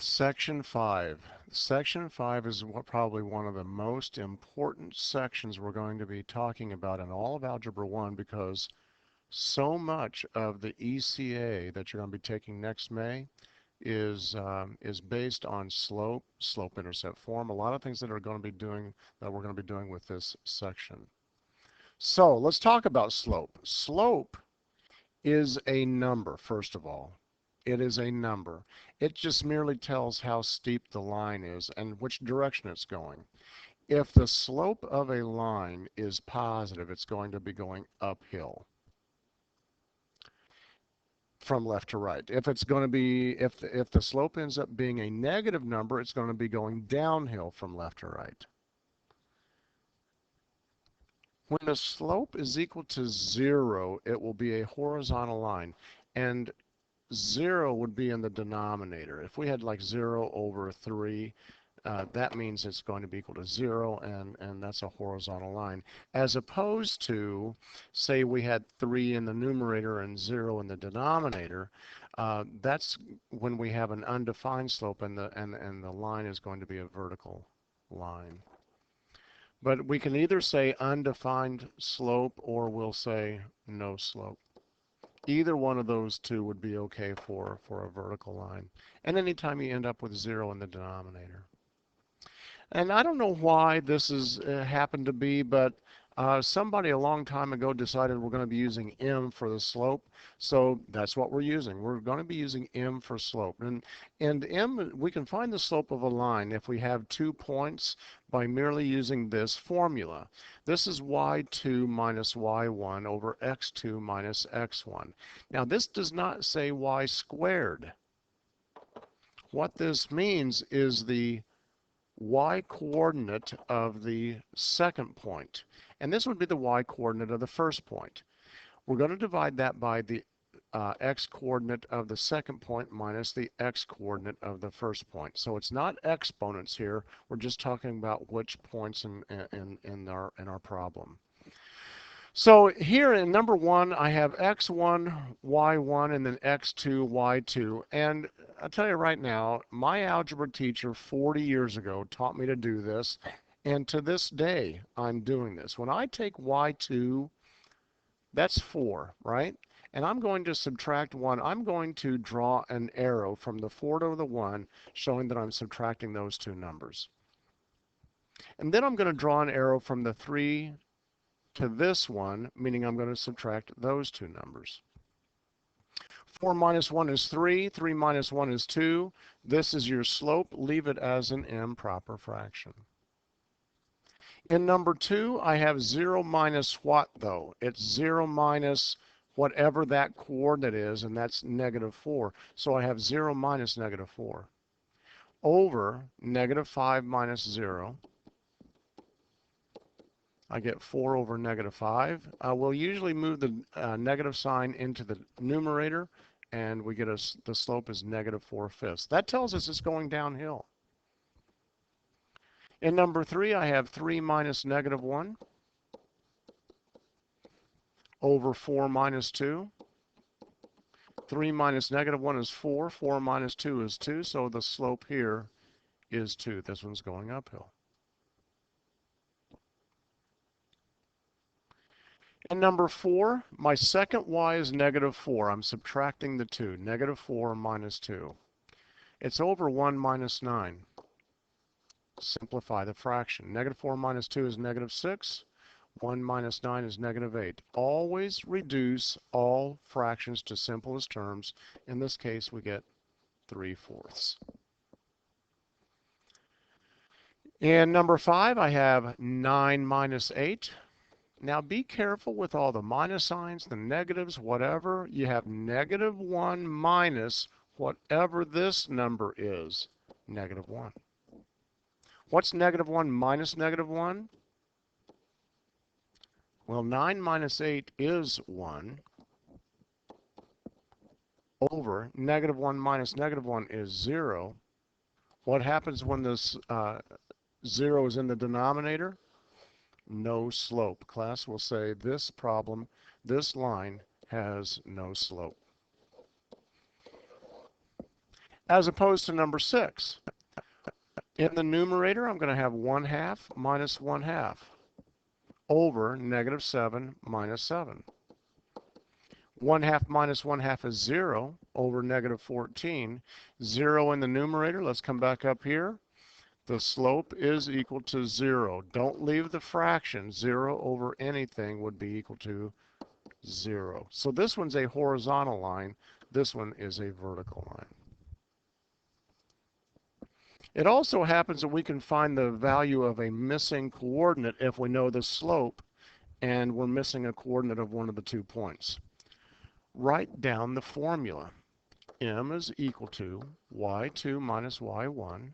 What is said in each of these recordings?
Section 5. Section 5 is probably one of the most important sections we're going to be talking about in all of Algebra 1 because so much of the ECA that you're going to be taking next May is based on slope-intercept form, a lot of things that we're going to be doing with this section. So let's talk about slope. Slope is a number, first of all. It is a number. It just merely tells how steep the line is and which direction it's going. If the slope of a line is positive, it's going to be going uphill from left to right. If it's going to be, if the slope ends up being a negative number, it's going to be going downhill from left to right. When the slope is equal to 0, it will be a horizontal line. And 0 would be in the denominator. If we had like 0 over 3, that means it's going to be equal to 0, and that's a horizontal line. As opposed to, say we had 3 in the numerator and 0 in the denominator, that's when we have an undefined slope and the line is going to be a vertical line. But we can either say undefined slope or we'll say no slope. Either one of those two would be okay for a vertical line. And anytime you end up with 0 in the denominator. And I don't know why this is happened to be, but somebody a long time ago decided we're going to be using m for the slope. So that's what we're using. We're going to be using m for slope. And m, we can find the slope of a line if we have 2 points by merely using this formula. This is y2 minus y1 over x2 minus x1. Now this does not say y squared. What this means is the y-coordinate of the second point. And this would be the y-coordinate of the first point. We're going to divide that by the x-coordinate of the second point minus the x-coordinate of the first point. So it's not exponents here. We're just talking about which points in our problem. So here in number 1, I have x1, y1, and then x2, y2. And I'll tell you right now, my algebra teacher 40 years ago taught me to do this. And to this day, I'm doing this. When I take y2, that's 4, right? And I'm going to subtract 1. I'm going to draw an arrow from the 4 to the 1, showing that I'm subtracting those two numbers. And then I'm going to draw an arrow from the 3 to this one, meaning I'm going to subtract those two numbers. 4 minus 1 is 3. 3 minus 1 is 2. This is your slope. Leave it as an improper fraction. In number 2, I have 0 minus what, though? It's 0 minus whatever that coordinate is, and that's negative 4. So I have 0 minus negative 4 over negative 5 minus 0. I get 4 over negative 5. We'll usually move the negative sign into the numerator, and we get the slope is negative 4/5. That tells us it's going downhill. In number 3, I have 3 minus negative 1 over 4 minus 2. 3 minus negative 1 is 4. 4 minus 2 is 2, so the slope here is 2. This one's going uphill. And number 4, my second y is negative 4. I'm subtracting the 2. Negative 4 minus 2. It's over 1 minus 9. Simplify the fraction. Negative 4 minus 2 is negative 6. 1 minus 9 is negative 8. Always reduce all fractions to simplest terms. In this case, we get 3/4. In number 5, I have 9 minus 8. Now be careful with all the minus signs, the negatives, whatever. You have negative 1 minus whatever this number is, negative 1. What's negative 1 minus negative 1? Well, 9 minus 8 is 1 over negative 1 minus negative 1 is 0. What happens when this 0 is in the denominator? No slope. Class will say this problem, this line has no slope. as opposed to number 6. In the numerator, I'm going to have 1/2 minus 1/2 over negative 7 minus 7. 1/2 minus 1/2 is 0 over negative 14. 0 in the numerator. Let's come back up here. The slope is equal to 0. Don't leave the fraction. 0 over anything would be equal to 0. So this one's a horizontal line. This one is a vertical line. It also happens that we can find the value of a missing coordinate if we know the slope and we're missing a coordinate of one of the 2 points. Write down the formula. M is equal to y2 minus y1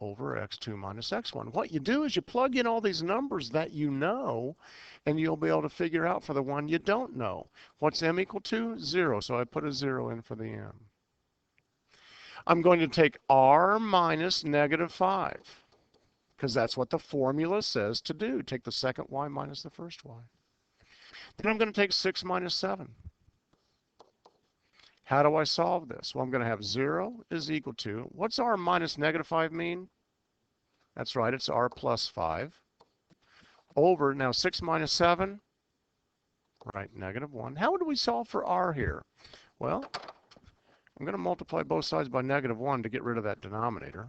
over x2 minus x1. What you do is you plug in all these numbers that you know, and you'll be able to figure out for the one you don't know. What's m equal to? 0. So I put a 0 in for the m. I'm going to take r minus negative 5, because that's what the formula says to do. Take the second y minus the first y. Then I'm going to take 6 minus 7. How do I solve this? Well, I'm going to have 0 is equal to, what's r minus negative 5 mean? That's right, it's r plus 5. Over, now 6 minus 7, right, negative 1. How would we solve for r here? Well, I'm going to multiply both sides by negative 1 to get rid of that denominator.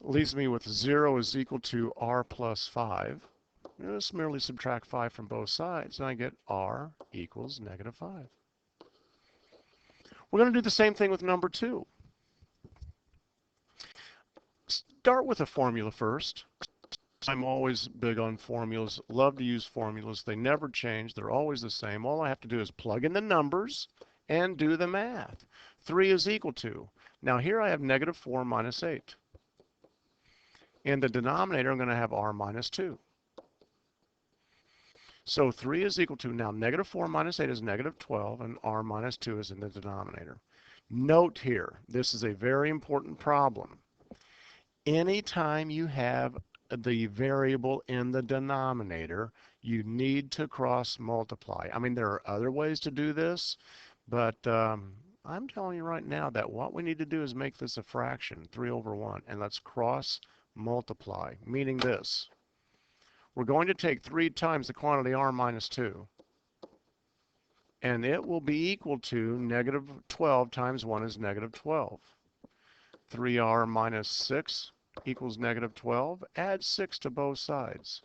Leaves me with 0 is equal to r plus 5. Just merely subtract 5 from both sides, and I get r equals negative 5. We're going to do the same thing with number 2. Start with a formula first. I'm always big on formulas, love to use formulas. They never change. They're always the same. All I have to do is plug in the numbers and do the math. 3 is equal to, now here I have negative 4 minus 8. In the denominator, I'm going to have r minus 2. So 3 is equal to, now negative 4 minus 8 is negative 12, and r minus 2 is in the denominator. Note here, this is a very important problem. Anytime you have the variable in the denominator, you need to cross multiply. I mean, there are other ways to do this, but I'm telling you right now that what we need to do is make this a fraction, 3 over 1, and let's cross multiply, meaning this. We're going to take 3 times the quantity r minus 2, and it will be equal to negative 12 times 1 is negative 12. 3r minus 6 equals negative 12. Add 6 to both sides.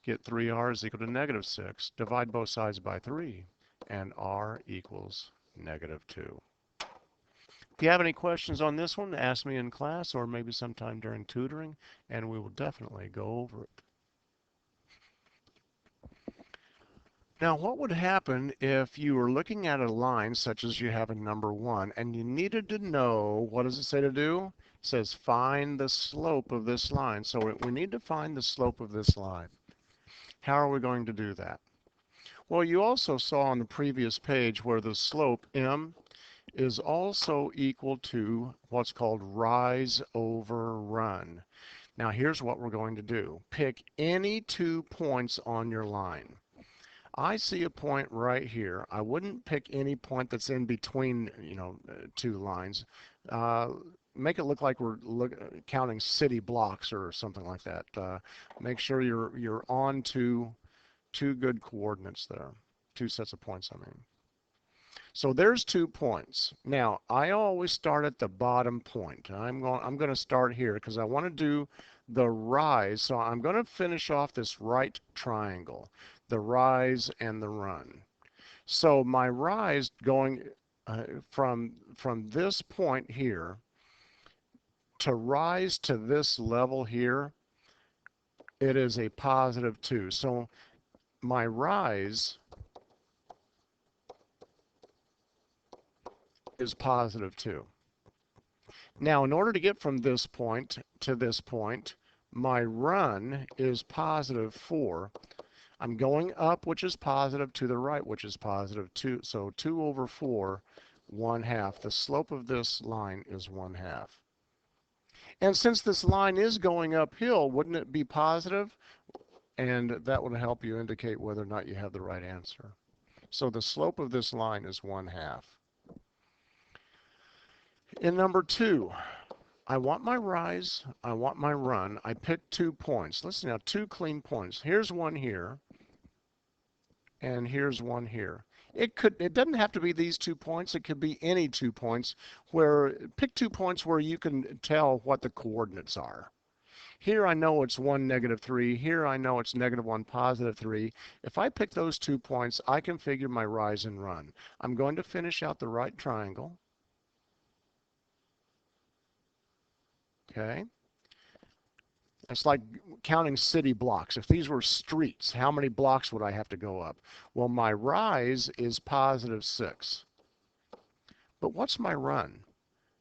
Get 3r is equal to negative 6. Divide both sides by 3, and r equals negative 2. If you have any questions on this one, ask me in class or maybe sometime during tutoring, and we will definitely go over it. Now, what would happen if you were looking at a line such as you have in number 1, and you needed to know, what does it say to do? It says find the slope of this line. So we need to find the slope of this line. How are we going to do that? Well, you also saw on the previous page where the slope, m, is also equal to what's called rise over run. Now, here's what we're going to do. Pick any 2 points on your line. I see a point right here. I wouldn't pick any point that's in between, 2 lines. Make it look like we're counting city blocks or something like that. Make sure you're on two good coordinates there. 2 sets of points, I mean. So there's 2 points. Now, I always start at the bottom point. I'm going to start here because I want to do the rise. So I'm going to finish off this right triangle, the rise and the run. So my rise going from this point here to rise to this level here, it is a positive 2. So my rise is positive 2. Now, in order to get from this point to this point, my run is positive 4. I'm going up, which is positive, to the right, which is positive 2. So 2 over 4, 1/2. The slope of this line is 1/2. And since this line is going uphill, wouldn't it be positive? And that would help you indicate whether or not you have the right answer. So the slope of this line is 1/2. In number 2, I want my rise, I want my run. I picked 2 points. Listen now, 2 clean points. Here's one here, and here's one here. It doesn't have to be these 2 points. It could be any 2 points pick 2 points where you can tell what the coordinates are. Here I know it's 1, -3. Here I know it's -1, +3. If I pick those 2 points, I can figure my rise and run. I'm going to finish out the right triangle. Okay. It's like counting city blocks. If these were streets, how many blocks would I have to go up? Well, my rise is +6. But what's my run?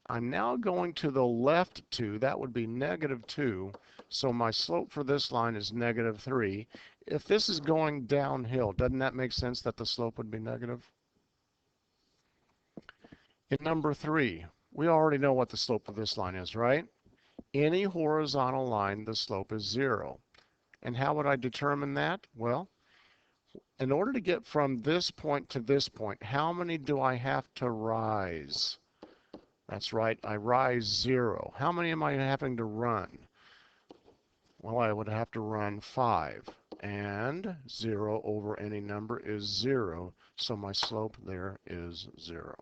I'm now going to the left 2. That would be -2. So my slope for this line is -3. If this is going downhill, doesn't that make sense that the slope would be negative? In number 3, we already know what the slope of this line is, right? Any horizontal line, the slope is 0. And how would I determine that? Well, in order to get from this point to this point, how many do I have to rise? That's right, I rise 0. How many am I having to run? Well, I would have to run 5. And 0 over any number is 0. So my slope there is 0.